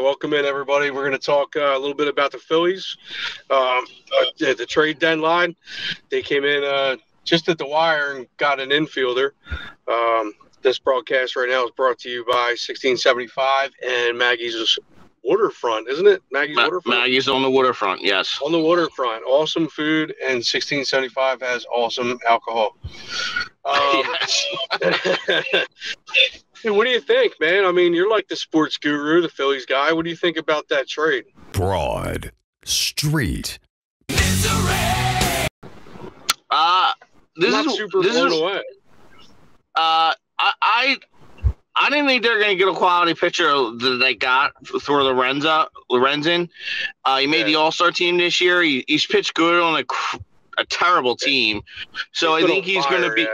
welcome in, everybody. We're going to talk a little bit about the Phillies. The trade deadline, they came in just at the wire and got an infielder. This broadcast right now is brought to you by 1675 and Maggie's Waterfront, isn't it? Maggie's Waterfront? Maggie's on the waterfront, yes. On the waterfront. Awesome food, and 1675 has awesome alcohol. Yes. Hey, what do you think, man? I mean, you're like the sports guru, the Phillies guy. What do you think about that trade? Broad Street. This Not is super this blown is away. I didn't think they're going to get a quality pitcher that they got for Lorenzen. He made the All-Star team this year. He's pitched good on a terrible team, so I think he's going to be.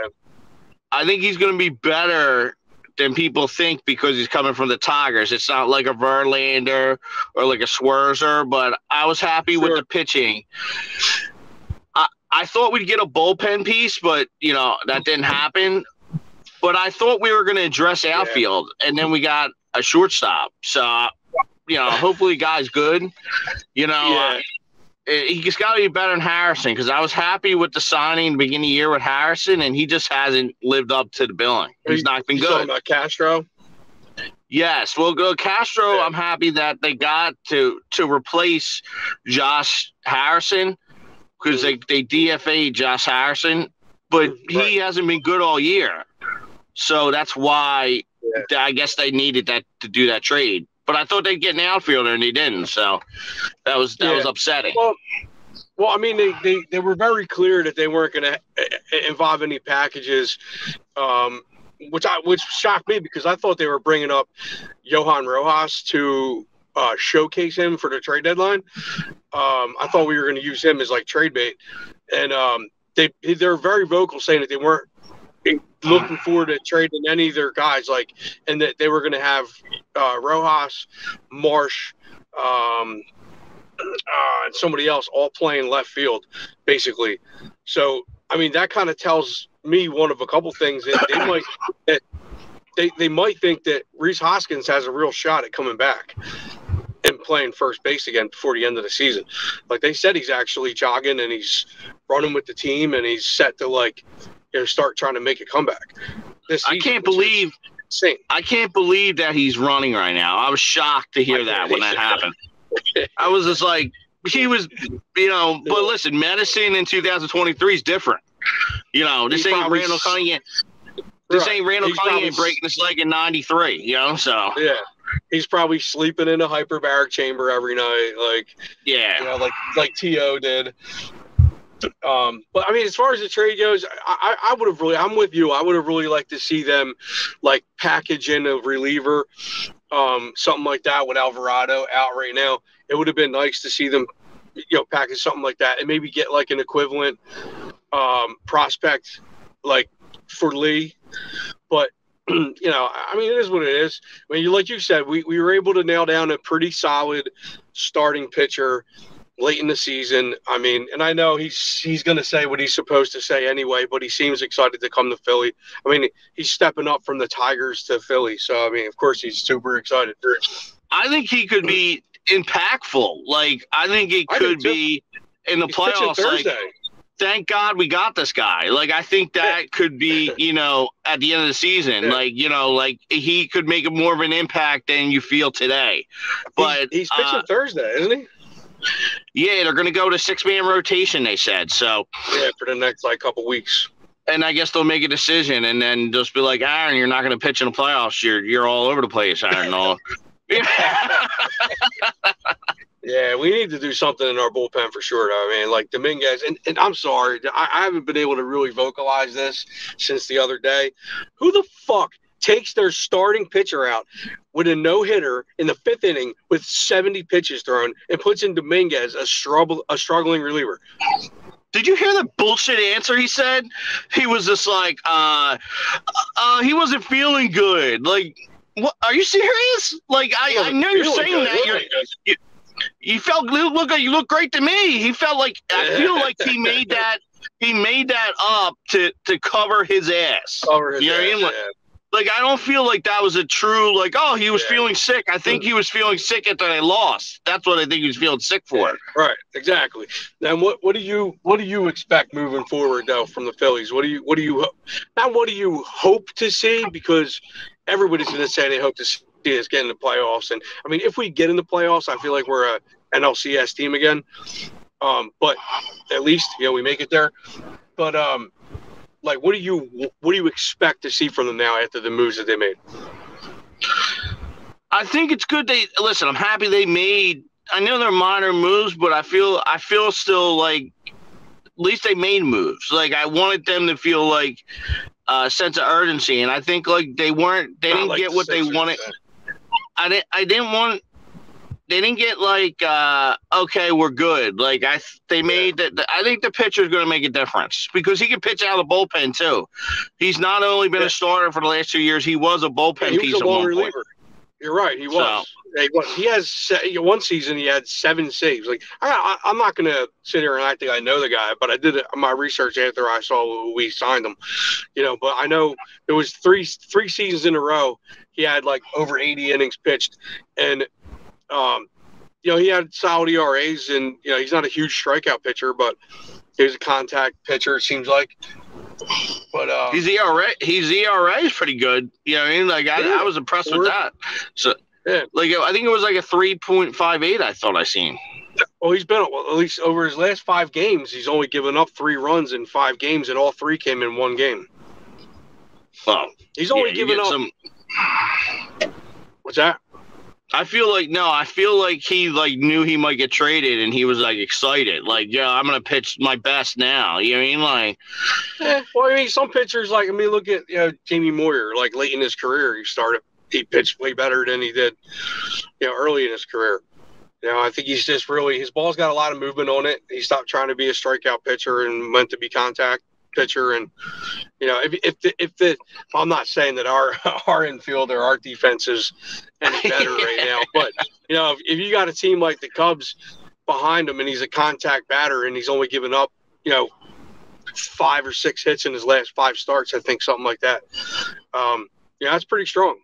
I think he's going to be better than people think because he's coming from the Tigers. It's not like a Verlander or like a Scherzer, but I was happy with the pitching. I thought we'd get a bullpen piece, but, that didn't happen. But I thought we were going to address outfield, and then we got a shortstop. So, hopefully guy's good. He's got to be better than Harrison because I was happy with the signing at the beginning of the year with Harrison, and he just hasn't lived up to the billing. He's not been good. Talking about Castro? Yes. Well, Castro, I'm happy that they got to replace Josh Harrison because they DFA'd Josh Harrison, but he hasn't been good all year. So that's why I guess they needed that to do that trade. But I thought they'd get an outfielder, and they didn't. So that was upsetting. Well, I mean, they were very clear that they weren't going to involve any packages, which shocked me because I thought they were bringing up Johan Rojas to showcase him for the trade deadline. I thought we were going to use him as like trade bait, and they're very vocal saying that they weren't looking forward to trading any of their guys, and that they were going to have Rojas, Marsh, and somebody else all playing left field, basically. So, I mean, that kind of tells me one of a couple things that they might think that Rhys Hoskins has a real shot at coming back and playing first base again before the end of the season. Like they said, he's actually jogging and he's running with the team and he's set to start trying to make a comeback. I can't believe that he's running right now. I was shocked to hear that when that happened. I was just like, he was, but listen, medicine in 2023 is different. This ain't Randall Cunningham. This ain't Randall Cunningham breaking his leg in 93, so. Yeah. He's probably sleeping in a hyperbaric chamber every night. Like T.O. did. But I mean, as far as the trade goes, I would have I'm with you. I would have really liked to see them package in a reliever, something like that with Alvarado out right now. It would have been nice to see them, package something like that and maybe get an equivalent prospect for Lee. But I mean, it is what it is. I mean, like you said, we were able to nail down a pretty solid starting pitcher late in the season. I mean, and I know he's going to say what he's supposed to say anyway, but he seems excited to come to Philly. I mean, he's stepping up from the Tigers to Philly. So, I mean, of course, he's super excited. I think he could be impactful. I think he could be in the playoffs. Thank God we got this guy. I think that could be, at the end of the season, he could make more of an impact than you feel today. But he's pitching Thursday, isn't he? Yeah, they're going to go to 6-man rotation, they said. So yeah, for the next couple weeks. And I guess they'll make a decision and then just be like, Aaron, you're not going to pitch in the playoffs. You're all over the place, Aaron. Yeah, we need to do something in our bullpen for sure. I mean, Dominguez, and I'm sorry, I haven't been able to really vocalize this since the other day. Who the fuck takes their starting pitcher out with a no-hitter in the 5th inning with 70 pitches thrown and puts in Dominguez, a struggling reliever? Did you hear the bullshit answer he said? He was just like, he wasn't feeling good. What? Are you serious? I know you're saying that. You look great to me. He felt like I feel like he made that up to cover his ass. Cover his ass, Like, I don't feel like that was a true, like, oh, he was feeling sick. I think he was feeling sick after they lost. That's what I think he was feeling sick for. Right, exactly. Then what do you expect moving forward though from the Phillies? What do you hope to see? Because everybody's going to say they hope to see us get in the playoffs. And I mean, if we get in the playoffs, I feel like we're a NLCS team again. But at least we make it there. But like, what do you expect to see from them now after the moves that they made? I think it's good. I'm happy they made. I know they're minor moves, but I feel still like at least they made moves. Like, I wanted them to feel like a sense of urgency, and I think like they didn't get what they wanted. They didn't get like, okay, we're good. Like, they made that. I think the pitcher is going to make a difference because he can pitch out of the bullpen too. He's not only been a starter for the last 2 years; he was a bullpen piece. He was a long reliever. You're right. He was. He has one season. He had 7 saves. Like, I'm not going to sit here and act like I know the guy, but I did my research after I saw we signed him. But I know there was three seasons in a row he had like over 80 innings pitched, and he had solid ERAs, and he's not a huge strikeout pitcher, but he's a contact pitcher. It seems like. But his ERA is pretty good. I mean, like I was impressed with that. So, like I think it was like a 3.58. I thought I seen. Well, he's been at least over his last 5 games. He's only given up 3 runs in 5 games, and all 3 came in 1 game. Well, he's only given up. What's that? I feel like he like knew he might get traded, and he was like excited. Like, I'm gonna pitch my best now. You know what I mean? Like, well, I mean, some pitchers look at Jamie Moyer. Like late in his career, he pitched way better than he did, early in his career. I think he's just his ball's got a lot of movement on it. He stopped trying to be a strikeout pitcher and went to be contact pitcher. And I'm not saying that our infield or our defense is any better right now, but if you got a team like the Cubs behind him and he's a contact batter and he's only given up 5 or 6 hits in his last 5 starts, I think something like that, that's pretty strong.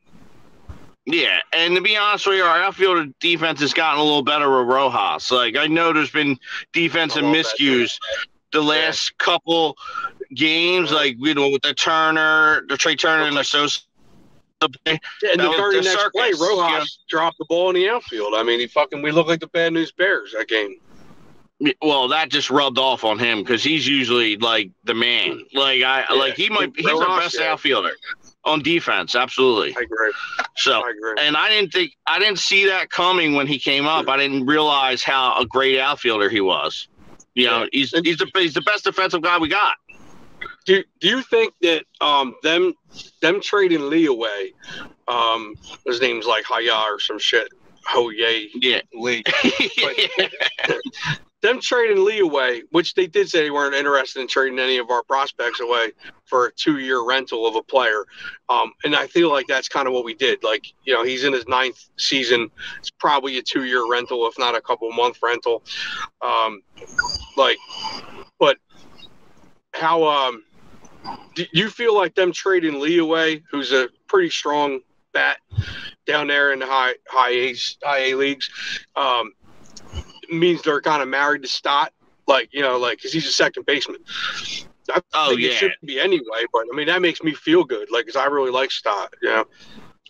Yeah, and to be honest with you, our outfielder defense has gotten a little better with Rojas. Like, I know there's been defensive miscues the last couple games, like, with the Trey Turner and the Sosa play. Yeah, and the very next play, Rojas dropped the ball in the outfield. I mean, we looked like the Bad News Bears that game. Well, that just rubbed off on him because he's usually like the man. Like he's our best outfielder on defense. Absolutely. I agree. And I didn't see that coming when he came up. I didn't realize how a great outfielder he was. He's the best defensive guy we got. Do you think that them trading Lee away, his name's like Haya or some shit, Lee. Them trading Lee away, which they did say they weren't interested in trading any of our prospects away for a 2-year rental of a player. And I feel like that's kind of what we did. Like, he's in his 9th season. It's probably a 2-year rental, if not a couple-month rental. But how do you feel like them trading Lee away, who's a pretty strong bat down there in the high A leagues, means they're kind of married to Stott, because he's a second baseman. I think it should be anyway, but I mean that makes me feel good, because I really like Stott.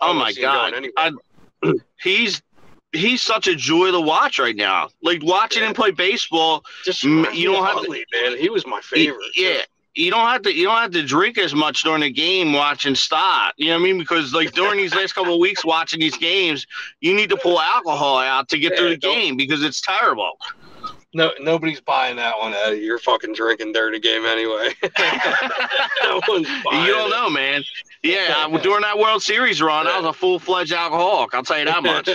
Oh my God, he's such a joy to watch right now. Like watching him play baseball, you don't have to, man. He was my favorite. You don't have to drink as much during the game watching Stott. You know what I mean? Because during these last couple of weeks watching these games, you need to pull alcohol out to get through the game because it's terrible. No, nobody's buying that one, Eddie. You're fucking drinking during the game anyway. No one's buying You don't know, man. Yeah, during that World Series run, I was a full-fledged alcoholic. I'll tell you that much.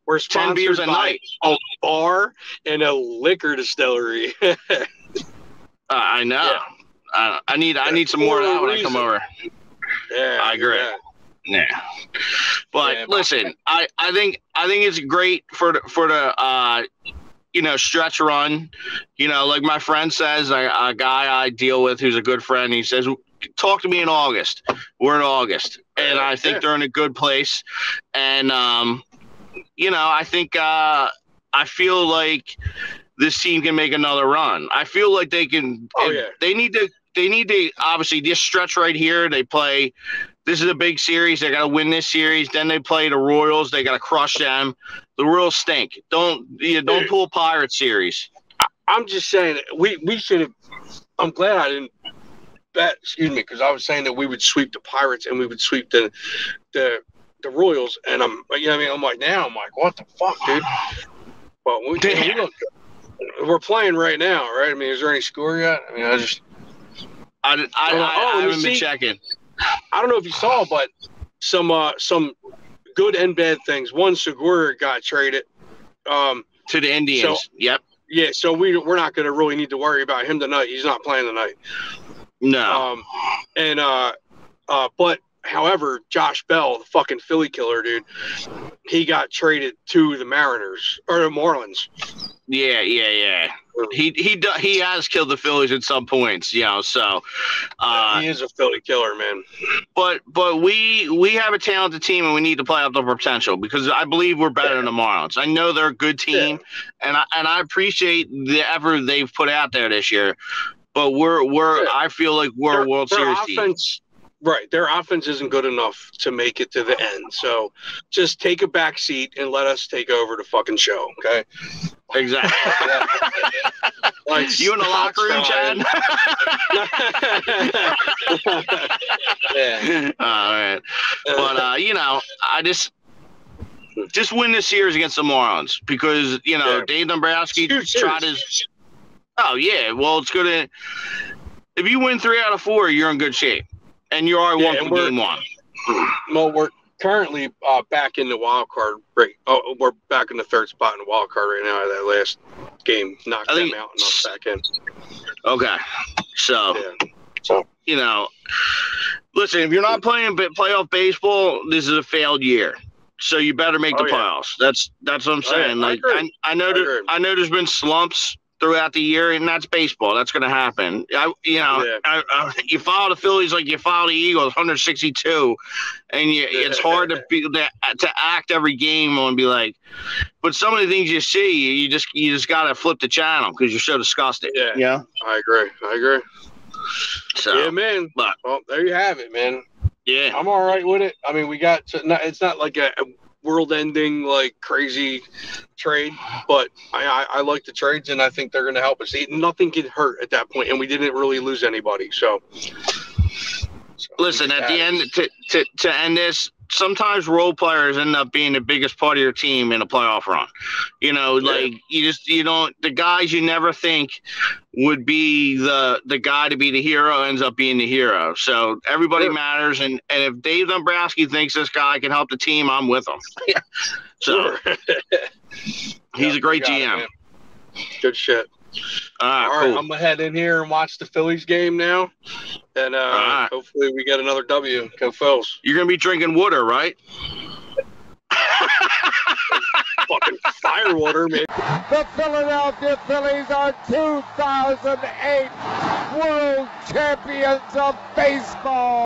We're 10 beers a night. A bar and a liquor distillery. I know. Yeah. I need some more of that when I come over. Yeah, I agree. Yeah. But listen, I think it's great for the stretch run. Like my friend says, a guy I deal with who's a good friend, he says talk to me in August. We're in August, and I think they're in a good place. And I think I feel like this team can make another run. I feel like they can. They need to obviously this stretch right here. They play. This is a big series. They got to win this series. Then they play the Royals. They got to crush them. The Royals stink. Don't pull a Pirate series. I'm just saying we should have. I'm glad I didn't bet. Excuse me, because I was saying that we would sweep the Pirates and we would sweep the Royals. And I'm like, what the fuck, dude? Well, we're playing right now, right? I mean, is there any score yet? I mean, I haven't been checking. I don't know if you saw, but some good and bad things. One, Segura got traded to the Indians. So, yep. Yeah, so we're not going to really need to worry about him tonight. He's not playing tonight. No. But however, Josh Bell, the fucking Philly killer, dude, he got traded to the Mariners or the Marlins. Yeah. He has killed the Phillies at some points, so he is a Philly killer, man. But we have a talented team and we need to play up to our potential because I believe we're better than the Marlins. I know they're a good team and I appreciate the effort they've put out there this year. But I feel like we're a World Series team. Right. Their offense isn't good enough to make it to the end. So just take a back seat and let us take over the fucking show, okay? Exactly. Like, you in the locker room, Chad? Yeah. All right. But, I just win this series against the Marlins because, Dave Dombrowski tried his – oh, yeah. Well, it's good. If you win 3 out of 4, you're in good shape. And you are one from game one. Well, we're currently back in the wild card break. Oh, we're back in the third spot in the wild card right now. That last game knocked them out and us back in. Okay. So, listen, if you're not playing playoff baseball, this is a failed year. So you better make the playoffs. That's what I'm saying. I know there's been slumps throughout the year, and that's baseball. That's going to happen. You follow the Phillies like you follow the Eagles, 162, and it's hard to act every game and be like. But some of the things you see, you just got to flip the channel because you're so disgusted. Yeah, I agree. So, yeah, man. But there you have it, man. Yeah, I'm all right with it. I mean, it's not like a world-ending, like, crazy trade, but I like the trades, and I think they're going to help us. Nothing can hurt at that point, and we didn't really lose anybody. So listen, at the end, to end this, sometimes role players end up being the biggest part of your team in a playoff run. The guys you never think would be the guy to be the hero ends up being the hero. So everybody matters, and if Dave Dombrowski thinks this guy can help the team, I'm with him. So he's a great GM. It, good shit. All right, cool. I'm gonna head in here and watch the Phillies game now, and hopefully we get another W. Go Phils! You're gonna be drinking water, right? Fucking fire water, man. The Philadelphia Phillies are 2008 World Champions of Baseball.